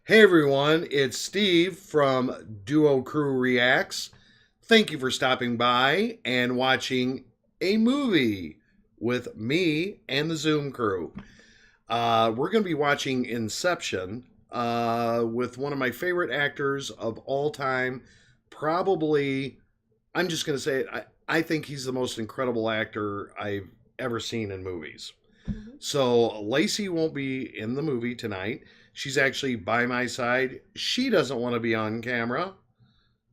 Hey everyone, it's Steve from Duo Crew Reacts. Thank you for stopping by and watching a movie with me and the Zoom crew. We're going to be watching Inception with one of my favorite actors of all time. Probably, I'm just going to say it, I think he's the most incredible actor I've ever seen in movies. So Lacey won't be in the movie tonight. She's actually by my side. She doesn't want to be on camera.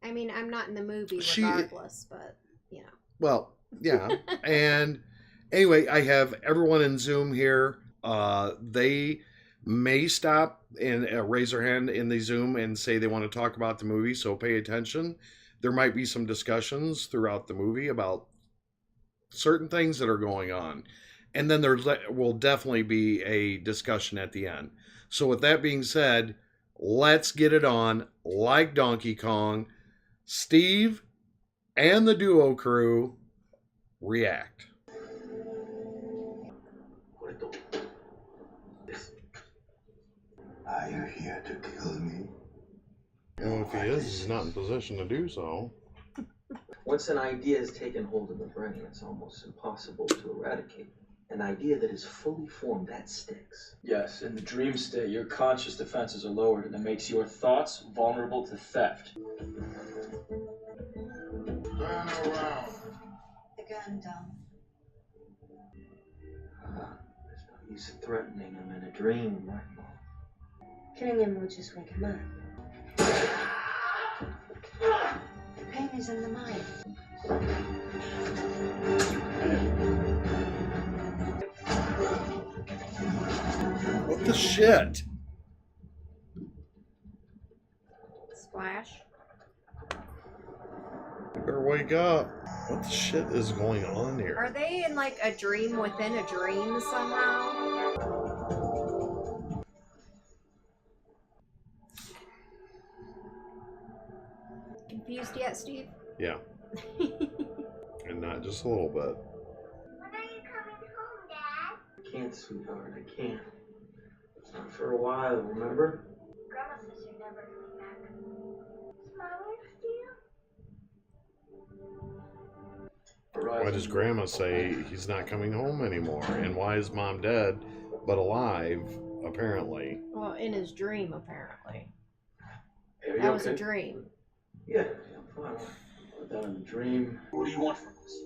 I mean, I'm not in the movie She, regardless, but, you know. well, yeah. And anyway, I have everyone in Zoom here. They may stop and raise their hand in the Zoom and say they want to talk about the movie, so pay attention. There might be some discussions throughout the movie about certain things that are going on. And then there will definitely be a discussion at the end. So, with that being said, let's get it on like Donkey Kong. Steve and the Duo crew react. Are you here to kill me? And if he is, he's not in position to do so. Once an idea has taken hold of the brain, it's almost impossible to eradicate. An idea that is fully formed, that sticks. Yes, in the dream state, your conscious defenses are lowered, and it makes your thoughts vulnerable to theft. Turn around. The gun down. There's no use in threatening him in a dream, right? Killing him will just wake him up. The pain is in the mind. What the shit? Splash. You better wake up. What the shit is going on here? Are they in like a dream within a dream somehow? Confused yet, Steve? Yeah. And not just a little bit. When are you coming home, Dad? I can't, sweetheart, I can't. Not for a while, remember? Grandma says you're never coming back. Is Mom still? Why does Grandma say he's not coming home anymore? And why is Mom dead but alive, apparently? Well, in his dream, apparently. Are you That was okay? a dream. Yeah, I'm fine. Put that in a dream. What do you want from us?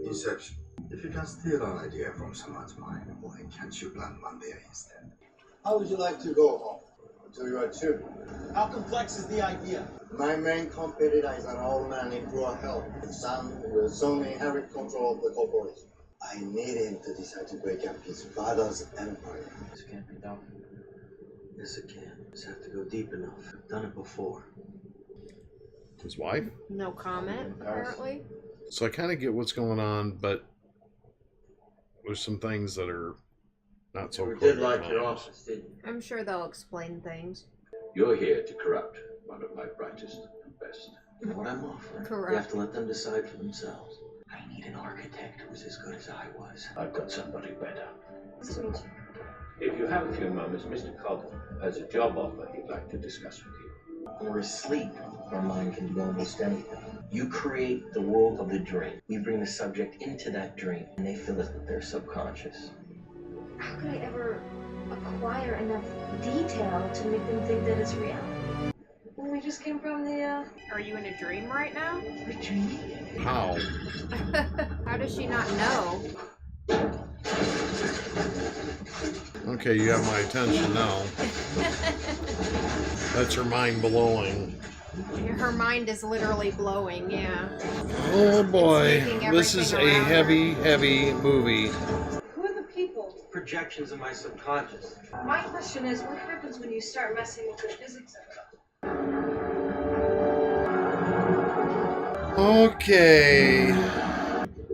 Inception. If you can steal an idea from someone's mind, why can't you plant one there instead? How would you like to go home? Until you are two. How complex is the idea? My main competitor is an old man in poor health. His son will soon inherit control of the corporation. I need him to decide to break up his father's empire. This can't be done. Yes, it can. Just have to go deep enough. I've done it before. His wife? No comment, apparently. So I kind of get what's going on, but there's some things that are not so You clear. did like at your times. office, didn't you? I'm sure they'll explain things. You're here to corrupt one of my brightest and best. What I'm offering. Correct. You have to let them decide for themselves. I need an architect who's as good as I was. I've got somebody better. Nice to meet you. If you have a few moments, Mr. Cobb has a job offer he'd like to discuss with you. When we're asleep, our mind can do almost anything. You create the world of the dream. We bring the subject into that dream, and they fill it with their subconscious. How could I ever acquire enough detail to make them think that it's real? When we just came from the, Are you in a dream right now? What do you mean? How? How does she not know? Okay, you have my attention now. That's her mind blowing. Her mind is literally blowing, yeah. Oh boy, making this is a everything around her. heavy, heavy movie. Who are the people? Projections of my subconscious. My question is, what happens when you start messing with the physics of it? Okay.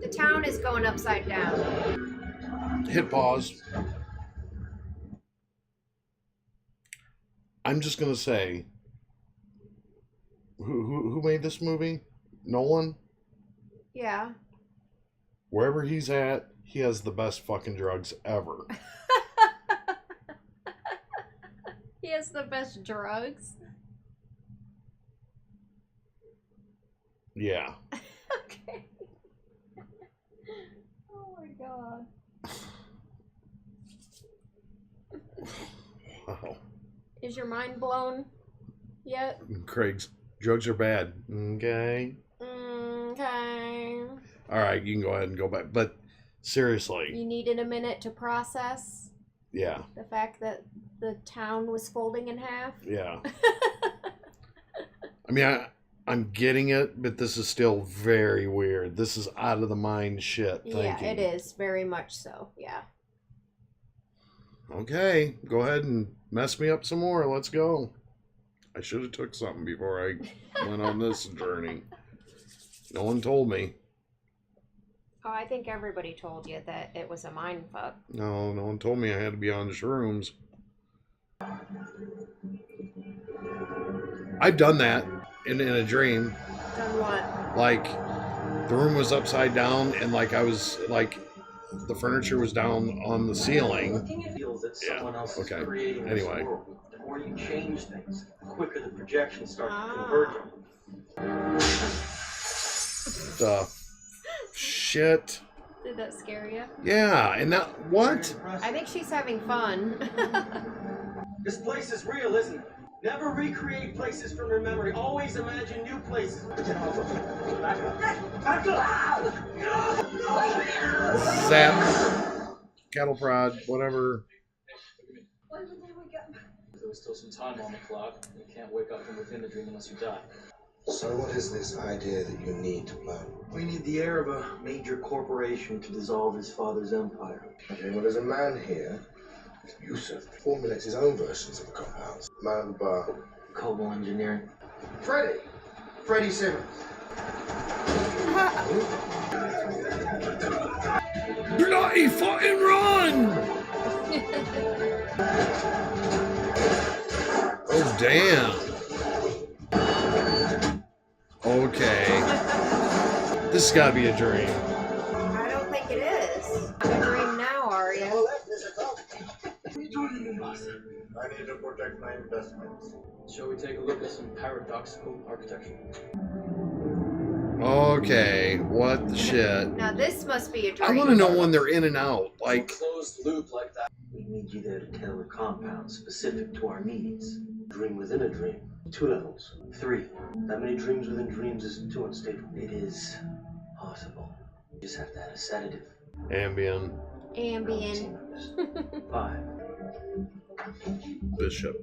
The town is going upside down. Hit pause. I'm just gonna say, who made this movie? Nolan? Yeah. Wherever he's at, he has the best fucking drugs ever. He has the best drugs. Yeah. Okay. Oh my god. Wow. Is your mind blown yet? Craig's drugs are bad. Okay. Okay. All right, you can go ahead and go back. But seriously. You needed a minute to process Yeah. the fact that the town was folding in half? Yeah. I mean, I'm getting it, but this is still very weird. This is out of the mind shit thinking. Yeah, it is. Very much so. Yeah. Okay, go ahead and mess me up some more. Let's go. I should have took something before I went on this journey. No one told me. Oh, I think everybody told you that it was a mind fuck. No one told me I had to be on the shrooms. I've done that in a dream. Done what? Like, the room was upside down and like I was like, the furniture was down on the ceiling. Feels that Yeah, someone else is okay. creating this Anyway. world. The more you change things, the quicker the projections start Ah. to converge. The shit. Did that scare you? Yeah, and that, what? I think she's having fun. This place is real, isn't it? Never recreate places from your memory. Always imagine new places. Back up. Zap. Cattle prod, whatever. There was still some time on the clock. You can't wake up from within the dream unless you die. So what is this idea that you need to plan? We need the heir of a major corporation to dissolve his father's empire. Okay, well, there's a man here, Yusuf, formulates his own versions of the compounds. Man of the bar. Cobalt engineering. Freddie Simmons. Bloody fucking run! Oh, damn. Okay. This has got to be a dream. I don't think it is. I'm a dream now, are you? I need to protect my investments. Shall we take a look at some paradoxical architecture? Okay, what the shit? Now this must be a dream. I want to know when they're in and out. Like, Closed loop like that. We need you there to tailor compounds specific to our needs. Dream within a dream. 2 levels. 3. That many dreams within dreams is too unstable. It is possible. You just have to add a sedative. Ambien, Ambien. 5. Bishop.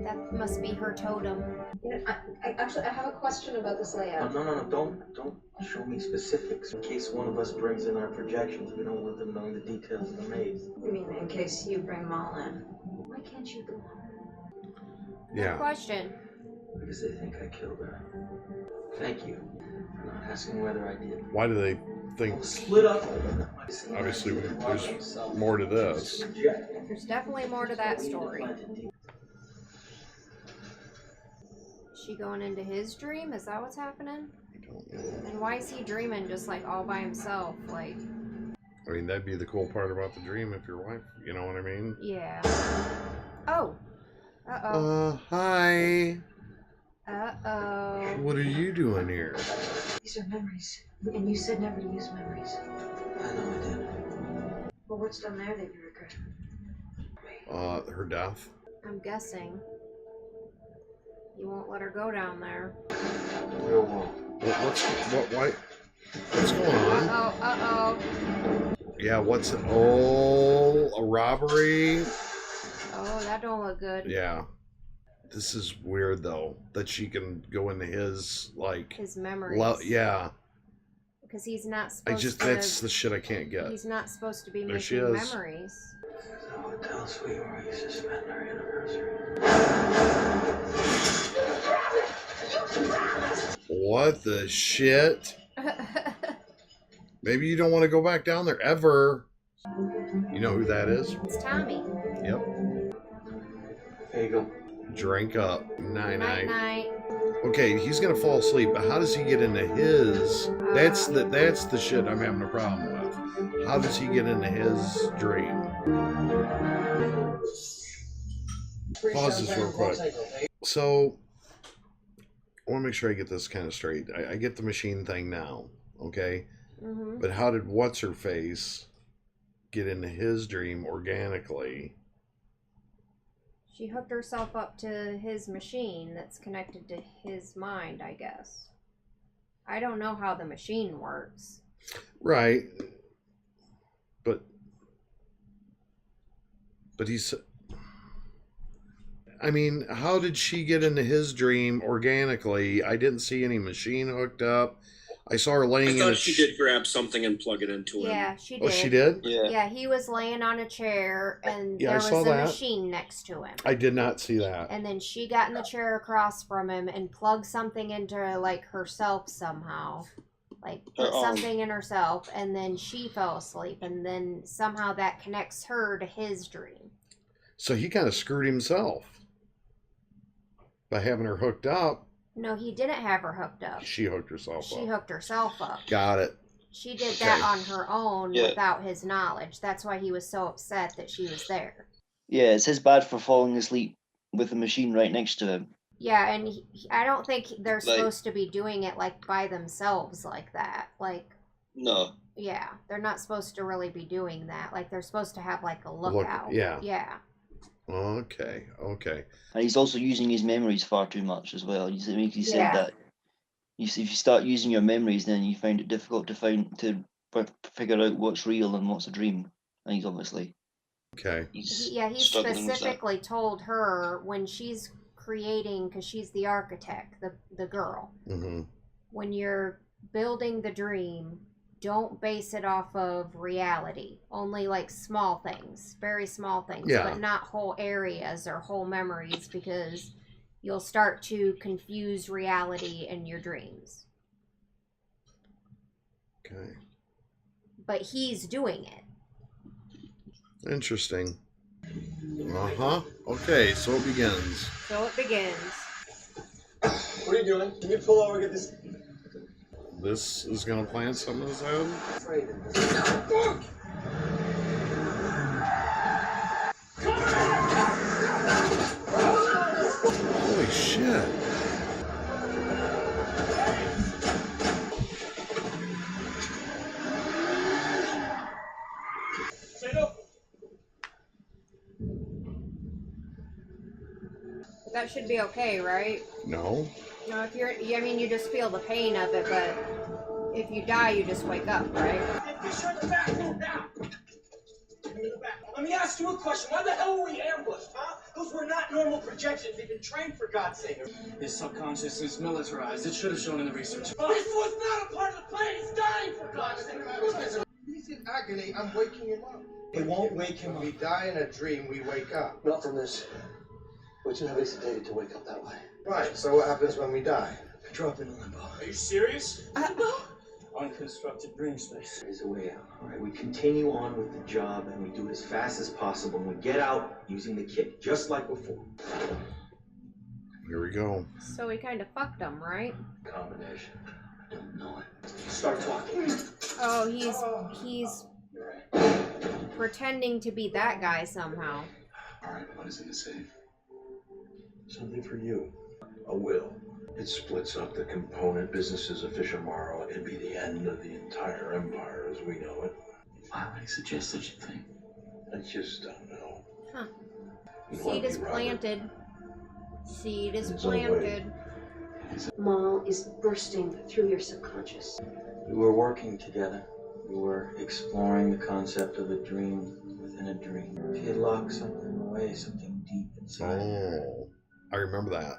That must be her totem. You know, I have a question about this layout. No, don't show me specifics. In case one of us brings in our projections, we don't want them knowing the details of the maze. I mean, in case you bring them all in. Why can't you go home? Yeah. Question. Because they think I killed her. Thank you for not asking whether I did. Why do they think? We'll split up. Obviously, there's more to this. There's definitely more to that story. Is she going into his dream? Is that what's happening? I don't know. And why is he dreaming just like all by himself? Like, I mean, that'd be the cool part about the dream if your wife, you know what I mean? yeah. Oh. Uh-oh. Hi. Uh-oh. What are you doing here? These are memories. And you said never to use memories. I know I did. Well, what's down there that you regret? Her death. I'm guessing. You won't let her go down there. Real world. What's going on? Uh-oh, uh-oh. Yeah, what's it? Oh, a robbery? Oh, that don't look good. Yeah. This is weird, though, that she can go into his, like... His memories. Yeah. Because he's not supposed to... That's the shit I can't get. He's not supposed to be There she making is. memories. The hotel suite where we used to spend our anniversary. What the shit? Maybe you don't want to go back down there ever. You know who that is? It's Tommy. Yep. There you go. Drink up. Night night. Night. Okay, he's gonna fall asleep, but how does he get into his? That's the shit I'm having a problem with. How does he get into his dream? Pause this real quick. So, I want to make sure I get this kind of straight. I get the machine thing now, okay? Mm-hmm. But how did What's-Her-Face get into his dream organically? She hooked herself up to his machine that's connected to his mind, I guess. I don't know how the machine works. Right. But he's... I mean, how did she get into his dream organically? I didn't see any machine hooked up. I saw her laying I thought she did grab something and plug it into him. Yeah, she did. Oh, she did? Yeah, he was laying on a chair, and Yeah, there I was saw a that. machine next to him. I did not see that. And then she got in the chair across from him and plugged something into, like, herself somehow. Like, put something in herself, and then she fell asleep, and then somehow that connects her to his dream. So he kind of screwed himself by having her hooked up. No, he didn't have her hooked up. She hooked herself up. She hooked herself up. Got it. She did that on her own Yeah. without his knowledge. That's why he was so upset that she was there. Yeah, it's his bad for falling asleep with the machine right next to him. Yeah, and I don't think they're Like- supposed to be doing it, like, by themselves like that. Like, No. yeah, they're not supposed to really be doing that. Like, they're supposed to have, like, a lookout. yeah. Yeah. Okay. And he's also using his memories far too much as well. He said Yeah. that if you start using your memories, then you find it difficult to figure out what's real and what's a dream. And he's obviously Okay. He struggling with that. specifically told her when she's creating, because she's the architect, the girl, Mm-hmm. when you're building the dream, don't base it off of reality. Only like small things, very small things, Yeah. but not whole areas or whole memories, because you'll start to confuse reality in your dreams. Okay. But he's doing it. Interesting. Uh-huh. Okay, so it begins. So it begins. What are you doing? Can you pull over and get this? This is gonna plant some of his head? Afraid. Holy shit. That should be okay, right? No? No, if you're, I mean, you just feel the pain of it, but if you die, you just wake up, right? Shut the back door now! Let me ask you a question. Why the hell were we ambushed, huh? Those were not normal projections. They've been trained, for God's sake. His subconscious is militarized. It should have shown in the research. This was not a part of the plan. He's dying, for God's sake. He's in agony. I'm waking him up. It won't wake him When we die in a dream, we wake up. Not from this. We're too heavily sedated to wake up that way. Right, so what happens when we die? Drop in a limbo. Are you serious? Unconstructed dream space. There is a way out, all right? We continue on with the job, and we do it as fast as possible, and we get out using the kit, just like before. Here we go. So we kind of fucked him, right? Combination. I don't know it. Start talking. Oh, he's pretending to be that guy somehow. All right, what is it to say? Something for you. A will. It splits up the component businesses of Fisher Morrow and be the end of the entire empire as we know it. Why would he suggest such a thing? I just don't know. Huh. You love Seed me, is Robert. planted. Seed is It's on the way. planted. Maul is bursting through your subconscious. We were working together. We were exploring the concept of a dream within a dream. She had locked something away, something deep inside her. Oh, I remember that.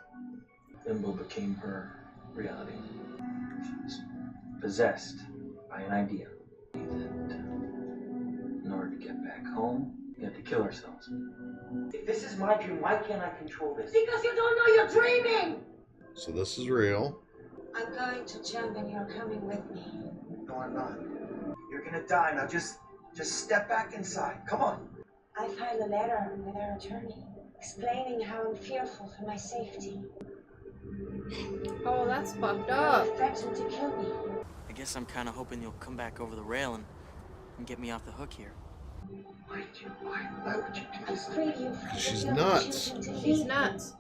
Limbo became her reality. She was possessed by an idea that in order to get back home, we had to kill ourselves. If this is my dream, why can't I control this? Because you don't know you're dreaming! So this is real. I'm going to jump and you're coming with me. No, I'm not. You're gonna die. Now just step back inside. Come on. I filed a letter with our attorney, explaining how I'm fearful for my safety. Oh, that's fucked You up. threatened to kill me. I guess I'm kind of hoping you'll come back over the rail and get me off the hook here. Why would you do this? Afraid you. She's nuts. She's nuts.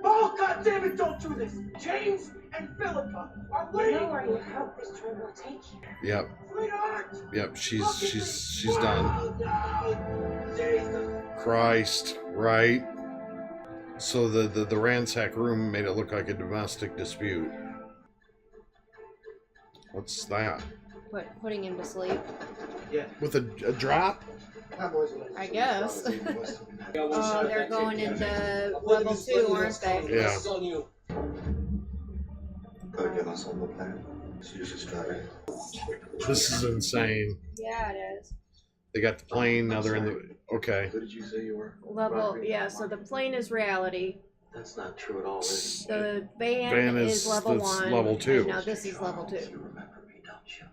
Oh, God damn it, don't do this! James and Philippa are You waiting! know where your help this train will take you. Yep. Sweetheart! Yep. She's done. Oh, no! Jesus! Christ. Right. So the ransack room made it look like a domestic dispute. What's that? Putting him to sleep. Yeah. With a drop? I guess. Oh, they're going into level 2, aren't they? Yeah. Gotta get us on the plan. Seriously, driving. This is insane. Yeah, it is. They got the plane, now they're in the... Okay. What did you say you were? Level, yeah, so the plane is reality. That's not true at all, is it? The van, Van is is level that's 1. level 2. And now this is level 2. You remember me, don't you?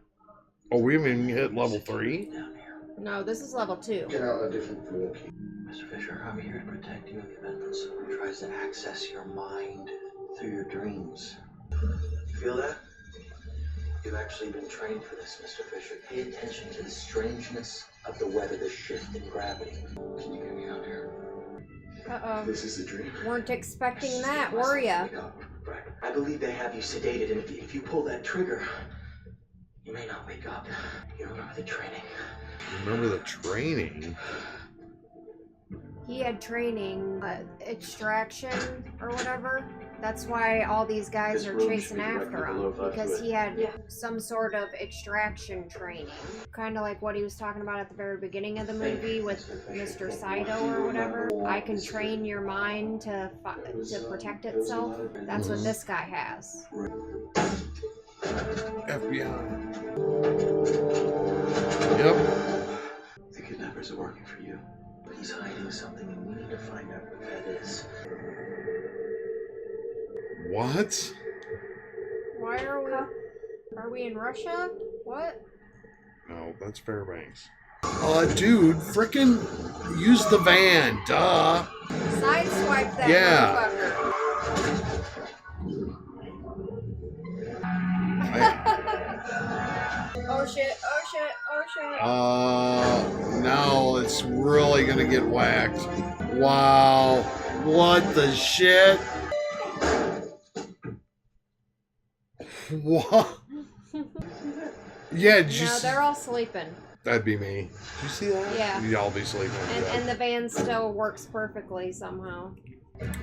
Oh, we haven't even hit level 3? Down here. No, this is level 2. Get out a different door. Mr. Fisher, I'm here to protect you in the event that someone tries to access your mind through your dreams. You feel that? You've actually been trained for this, Mr. Fisher. Pay attention to the strangeness of the weather, the shift in gravity. Can you get me out here? Uh-oh. This is a dream. Weren't expecting that, were ya? Right. I believe they have you sedated, and if you pull that trigger, you may not wake up. You remember the training. Remember the training? He had training, extraction or whatever. That's why all these guys are chasing after him, because he had some sort of extraction training. Kind of like what he was talking about at the very beginning of the movie with Mr. Saito or whatever. I can train your mind to protect itself. That's what this guy has. FBI. Yep. The kidnappers are working for you. But he's hiding something, and we need to find out what that is. What? Why are we in Russia? What? No, that's Fairbanks. Dude, frickin' use the van, duh. Sideswipe that motherfucker. Oh shit, oh shit, oh shit. Now it's really gonna get whacked. Wow. What the shit? What? Yeah, did you No, they're all sleeping. That'd be me. Did you see that? Yeah. Y'all be sleeping. And the van still works perfectly somehow.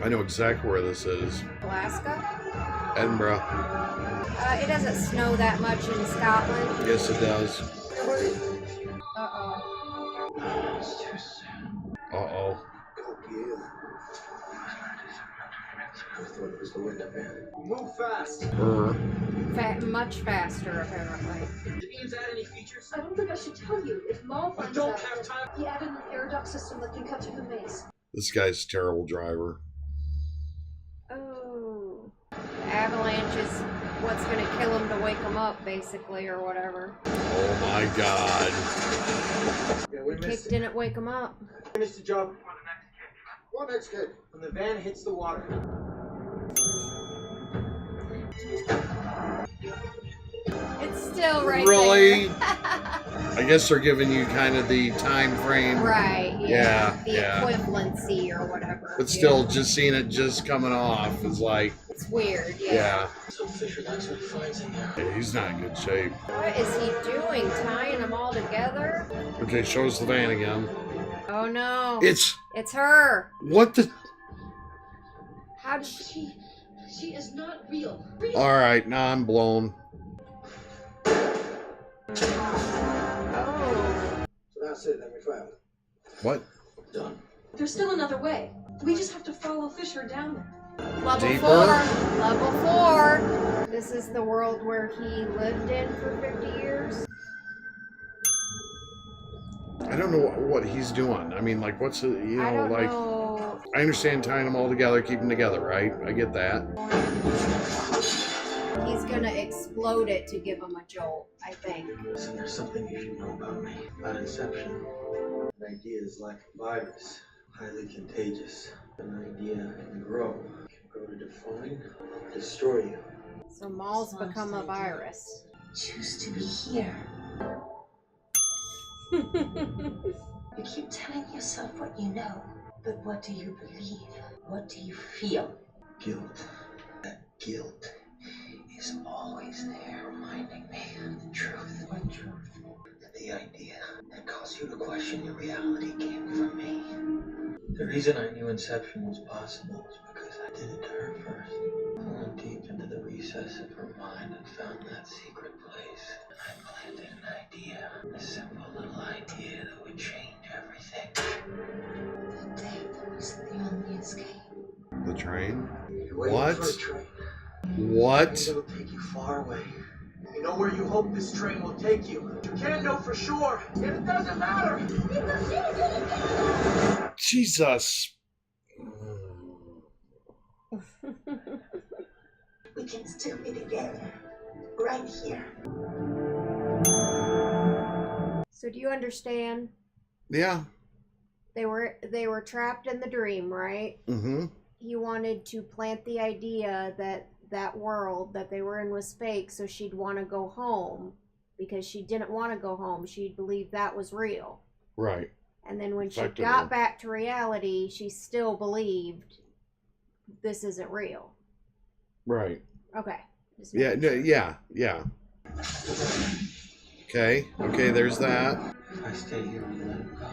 I know exactly where this is. Alaska? Edinburgh. It doesn't snow that much in Scotland. Yes, it does. Uh-oh. Uh-oh. I thought it was the window van. Move fast! Much faster, apparently. Did Eames add any features? I don't think I should tell you. If Maul I finds don't out, have time. he added an paradox system that can cut through the maze. This guy's a terrible driver. Oh. The avalanche is what's going to kill him to wake him up, basically, or whatever. Oh my god. Yeah, we Kick missed it. didn't wake him up. Finish the job. What next kid? When the van hits the water. It's still right Really? there. I guess they're giving you kind of the time frame. Right, yeah. The Yeah. equivalency or whatever. But still, just seeing it just coming off is like, It's weird, yeah. So Fisher, that's what he finds in there. Yeah, he's not in good shape. What is he doing? Tying them all together? Okay, show us the van again. Oh no. It's her. what the? How did she? She is not real. All right, now I'm blown. Oh. So that's it, then we found. What? Done. There's still another way. We just have to follow Fisher down there. Level Deeper? 4. Level 4. This is the world where he lived in for 50 years. I don't know what he's doing. I mean, like, what's it? You I know, don't like, know. I understand tying them all together, keep them together, right? I get that. He's gonna explode it to give him a jolt, I think. Listen, there's something you should know about me. About Inception. An idea is like a virus. Highly contagious. An idea can grow. It can grow to define, destroy you. So Maul's become a virus. Choose to be here. You keep telling yourself what you know, but what do you believe? What do you feel? Guilt. That guilt is always there reminding me of the truth. What truth? That the idea that caused you to question your reality came from me. The reason I knew Inception was possible was because I did it to her first. I went deep into the recess of her mind and found that secret place. I planted an idea, a simple little idea that would change everything. The day that was the only escape. The train? You're waiting What? for a train. What? It'll take you far away. You know where you hope this train will take you. You can't know for sure, and it doesn't matter. Jesus. We can still be together. Right here. So do you understand? Yeah. They were trapped in the dream, right? Mm-hmm. He wanted to plant the idea that that world that they were in was fake, so she'd want to go home because she didn't want to go home. She believed that was real. Right. And then when she Effectively. got back to reality, she still believed this isn't real. Right. Okay. Just Yeah. making No, sure. yeah. Okay. Okay. There's that. If I stay here, will you let him go?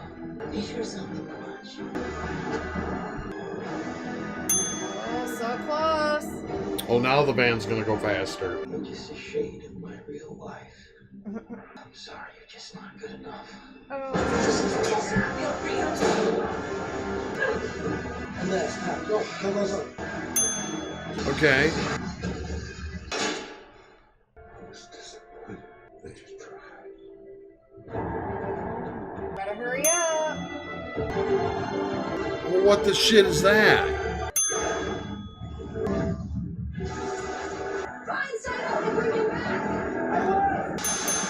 Peter's on the porch. Oh, so close. Oh, now the van's gonna go faster. You're just a shade of my real wife. I'm sorry, you're just not good enough. And that's not. Go, go. Okay. I was disappointed. They just tried. Better hurry up. Well, what the shit is that?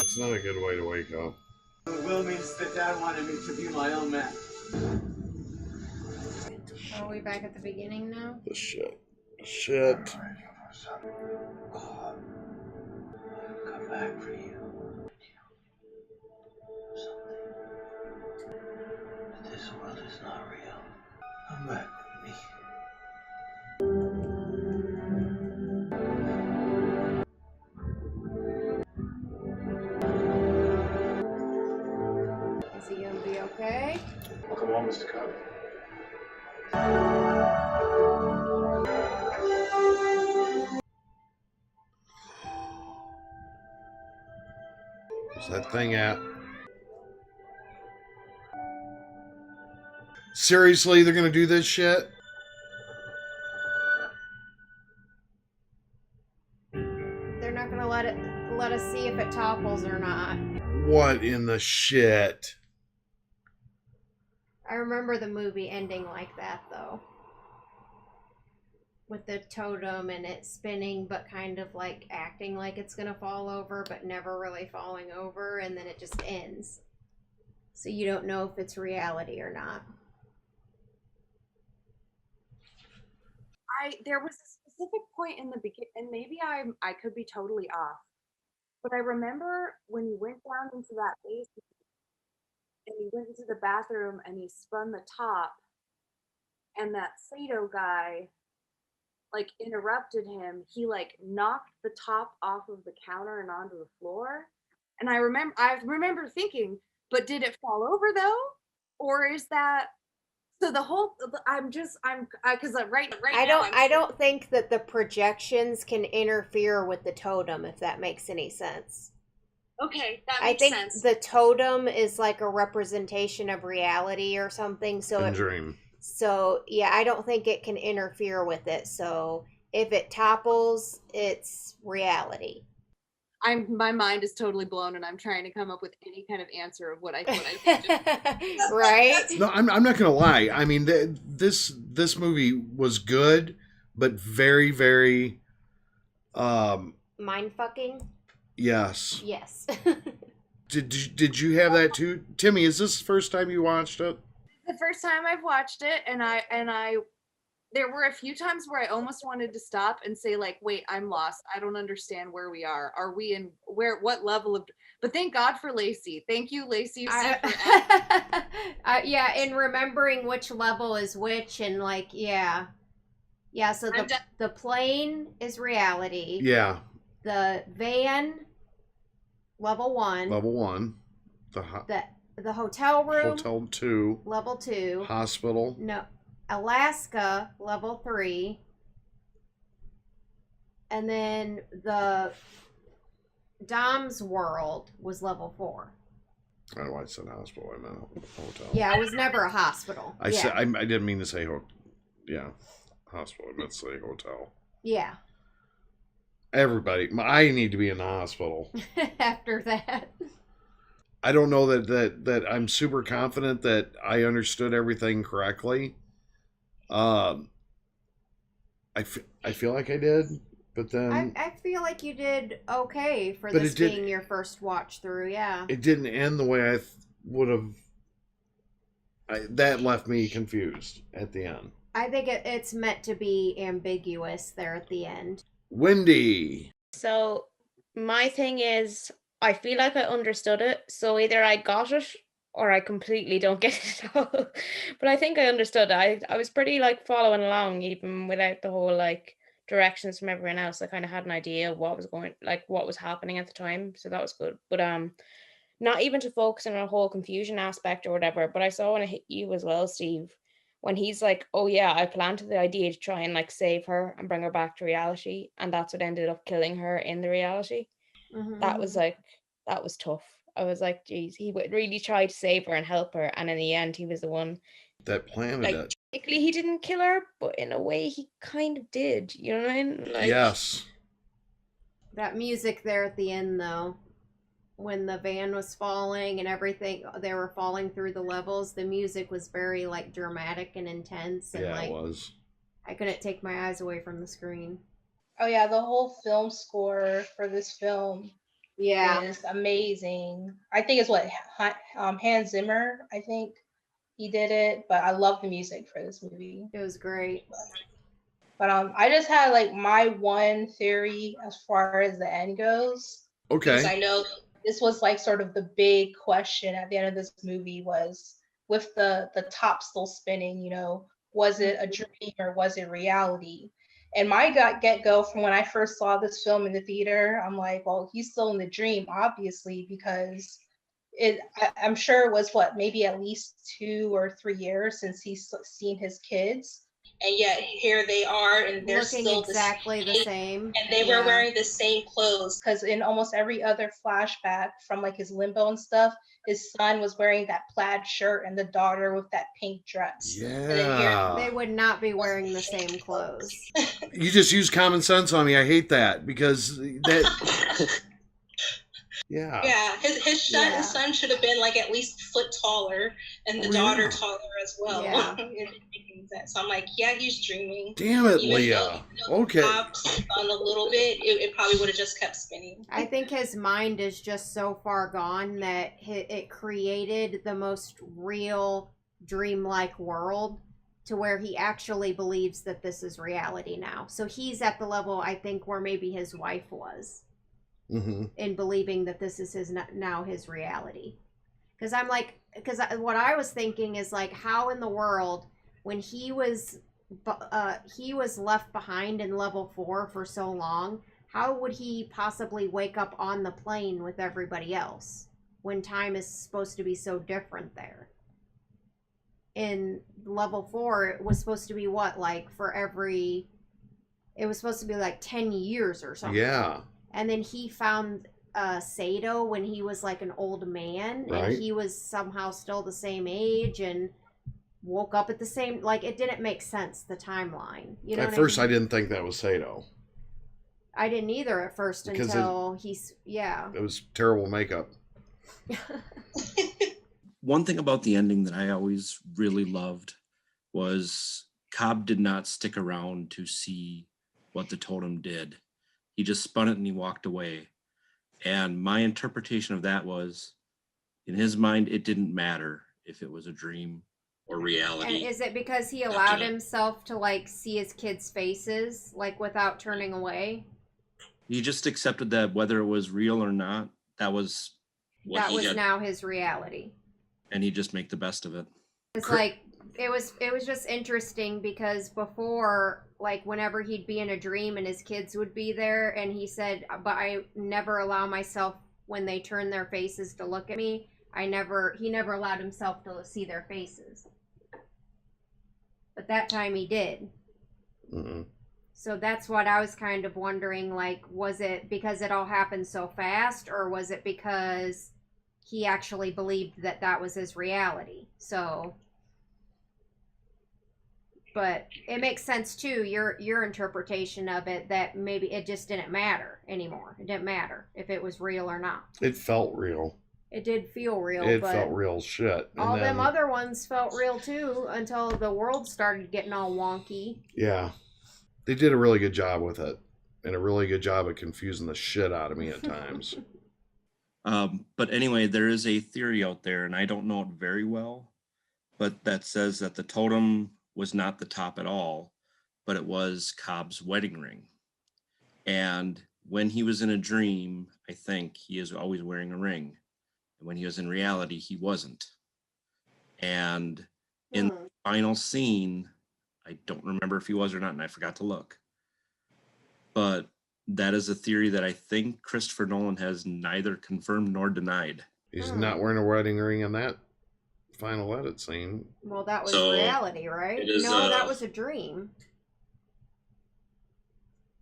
It's not a good way to wake up. Will means that Dad wanted me to be my own man. Are we back at the beginning now? The shit. Shit. I'll come back for you. Something. But this world is not real. Come back with me. Is he gonna be okay? Welcome home, Mr. Cobb. Where's that thing at? Seriously, they're gonna do this shit? They're not gonna let us see if it topples or not. What in the shit? I remember the movie ending like that though. With the totem and it spinning but kind of like acting like it's gonna fall over but never really falling over, and then it just ends. So you don't know if it's reality or not. There was a specific point in the beginning, and maybe I could be totally off, but I remember when he went down into that basement and he went into the bathroom and he spun the top, and that Sato guy like interrupted him. He like knocked the top off of the counter and onto the floor, and I remember thinking, but did it fall over though, or is that? So the whole, because right now I don't think that the projections can interfere with the totem, if that makes any sense. Okay, that I makes think sense. the totem is like a representation of reality or something. So Dream. So yeah, I don't think it can interfere with it. So if it topples, it's reality. My mind is totally blown, and I'm trying to come up with any kind of answer of what I right? No, I'm not gonna lie. I mean, this movie was good, but very, very mind fucking. Yes. Yes. Did you have that too, Timmy? Is this the first time you watched it? The first time I've watched it, and I there were a few times where I almost wanted to stop and say like, wait, I'm lost. I don't understand where we are. Are we in what level of, but thank God for Lacey. Thank you, Lacey. Yeah, in remembering which level is which and like, yeah. Yeah, so the plane is reality. Yeah. The van, level 1. Level 1. The hotel room. Hotel 2. Level 2. Hospital. No. Alaska, level 3. And then the Dom's world was level 4. I don't know why I said hospital. I meant hotel. Yeah, it was never a hospital. I said I didn't mean to say hospital. I meant to say hotel. Yeah. Everybody, I need to be in the hospital. After that. I don't know that I'm super confident that I understood everything correctly. I feel like I did, but then I feel like you did okay for this being your first watch through. Yeah. It didn't end the way I would have. That left me confused at the end. I think it's meant to be ambiguous there at the end. Wendy. So my thing is, I feel like I understood it. So either I got it or I completely don't get it at all. But I think I understood it. I was pretty like following along even without the whole like directions from everyone else. I kind of had an idea of what was happening at the time. So that was good. But not even to focus on a whole confusion aspect or whatever. But I saw when it hit you as well, Steve, when he's like, oh yeah, I planted the idea to try and like save her and bring her back to reality. And that's what ended up killing her in the reality. Mm-hmm. That was tough. I was like, geez, he would really try to save her and help her. And in the end, he was the one that planted like, it. Technically, he didn't kill her, but in a way, he kind of did. You know what I mean? Like, yes. That music there at the end, though, when the van was falling and everything, they were falling through the levels, the music was very like dramatic and intense. And, yeah, like, it was. I couldn't take my eyes away from the screen. Oh yeah, the whole film score for this film is amazing. I think it's Hans Zimmer, I think he did it, but I love the music for this movie. It was great. But I just had like my one theory as far as the end goes. Okay. Because I know this was like sort of the big question at the end of this movie was with the top still spinning, you know, was it a dream or was it reality? And my get-go from when I first saw this film in the theater, I'm like, well, he's still in the dream, obviously, because I'm sure it was maybe at least 2 or 3 years since he's seen his kids. And yet here they are, and they're looking still exactly the same. And they were wearing the same clothes. Because in almost every other flashback from like his limbo and stuff, his son was wearing that plaid shirt and the daughter with that pink dress. Yeah. They would not be wearing the same clothes. You just use common sense on me. I hate that because that. Yeah. Yeah, his son should have been like at least a foot taller, and the daughter taller as well. Yeah. So I'm like, yeah, he's dreaming. Damn it, Leah. Okay. On a little bit, it probably would have just kept spinning. I think his mind is just so far gone that it created the most real dreamlike world to where he actually believes that this is reality now. So he's at the level, I think, where maybe his wife was. Mm-hmm. In believing that this is now his reality. Because what I was thinking is like, how in the world, when he was left behind in level 4 for so long, how would he possibly wake up on the plane with everybody else when time is supposed to be so different there? In level 4, it was supposed to be what, like it was supposed to be like 10 years or something. Yeah. And then he found Sato when he was like an old man, right. And he was somehow still the same age and woke up at the same, like it didn't make sense, the timeline. You know at first I didn't think that was Sato. I didn't either at first until it was terrible makeup. One thing about the ending that I always really loved was Cobb did not stick around to see what the totem did. He just spun it and he walked away. And my interpretation of that was, in his mind, it didn't matter if it was a dream or reality. And is it because he allowed himself to like see his kids' faces like without turning away? He just accepted that whether it was real or not, that was what now his reality. And he just make the best of it. It's like it was just interesting because before, like whenever he'd be in a dream and his kids would be there, and he said, but I never allow myself when they turn their faces to look at me. He never allowed himself to see their faces. But that time he did. Mm-hmm. So that's what I was kind of wondering, like, was it because it all happened so fast, or was it because he actually believed that that was his reality? So, but it makes sense too, your interpretation of it, that maybe it just didn't matter anymore. It didn't matter if it was real or not. It felt real. It did feel real. It but felt real shit. And all them other ones felt real too until the world started getting all wonky. Yeah. They did a really good job with it, and a really good job of confusing the shit out of me at times. But anyway, there is a theory out there, and I don't know it very well, but that says that the totem was not the top at all, but it was Cobb's wedding ring. And when he was in a dream, I think he is always wearing a ring. And when he was in reality, he wasn't. And in the final scene, I don't remember if he was or not, and I forgot to look. But that is a theory that I think Christopher Nolan has neither confirmed nor denied. He's not wearing a wedding ring in that final edit scene. Well, that was reality, right? No, that was a dream.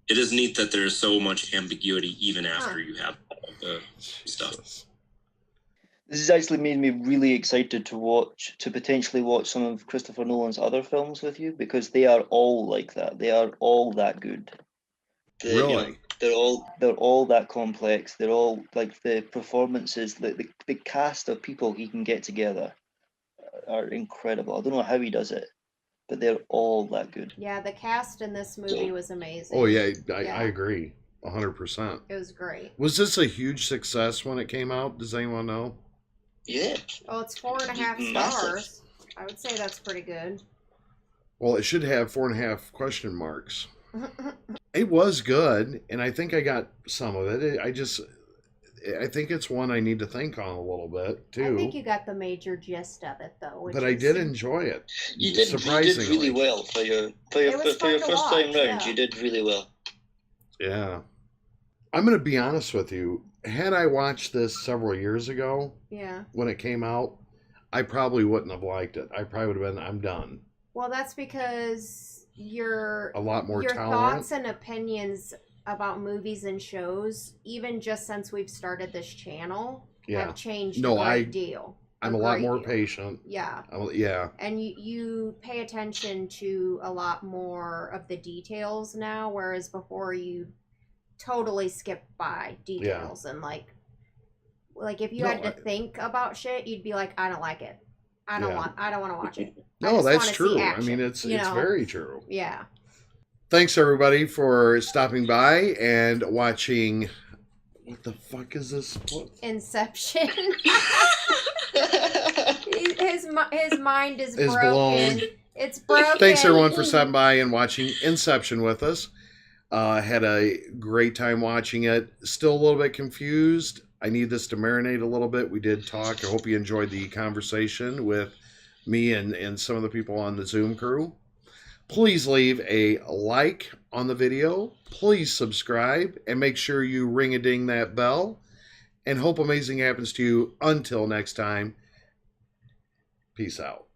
It is neat that there's so much ambiguity even after you have all the stuff. This has actually made me really excited to potentially watch some of Christopher Nolan's other films with you, because they are all like that. They are all that good. Really? They're all that complex. They're all like the performances, the cast of people he can get together are incredible. I don't know how he does it, but they're all that good. Yeah, the cast in this movie was amazing. Oh yeah, I agree, 100%. It was great. Was this a huge success when it came out? Does anyone know? Yeah. Oh, it's 4.5 stars. I would say that's pretty good. Well, it should have 4.5 question marks. It was good, and I think I got some of it. I think it's one I need to think on a little bit too. I think you got the major gist of it though. But I did enjoy it. You did really well for your first time round. You did really well. Yeah. I'm going to be honest with you. Had I watched this several years ago, when it came out, I probably wouldn't have liked it. I probably would have been, I'm done. Well, that's because you're a lot more your tolerant. Thoughts and opinions about movies and shows, even just since we've started this channel, have changed a great deal. I'm a lot more patient. Yeah. Yeah. And you pay attention to a lot more of the details now, whereas before you totally skip by details and like if you had to think about shit, you'd be like, I don't like it. I don't want to watch it. No, that's true. I mean, it's very true. Yeah. Thanks everybody for stopping by and watching. What the fuck is this? Inception. his mind is broken. Blown. It's broken. Thanks everyone for stopping by and watching Inception with us. Had a great time watching it. Still a little bit confused. I need this to marinate a little bit. We did talk. I hope you enjoyed the conversation with me and some of the people on the Zoom crew. Please leave a like on the video. Please subscribe and make sure you ring-a-ding that bell. And hope amazing happens to you. Until next time, peace out.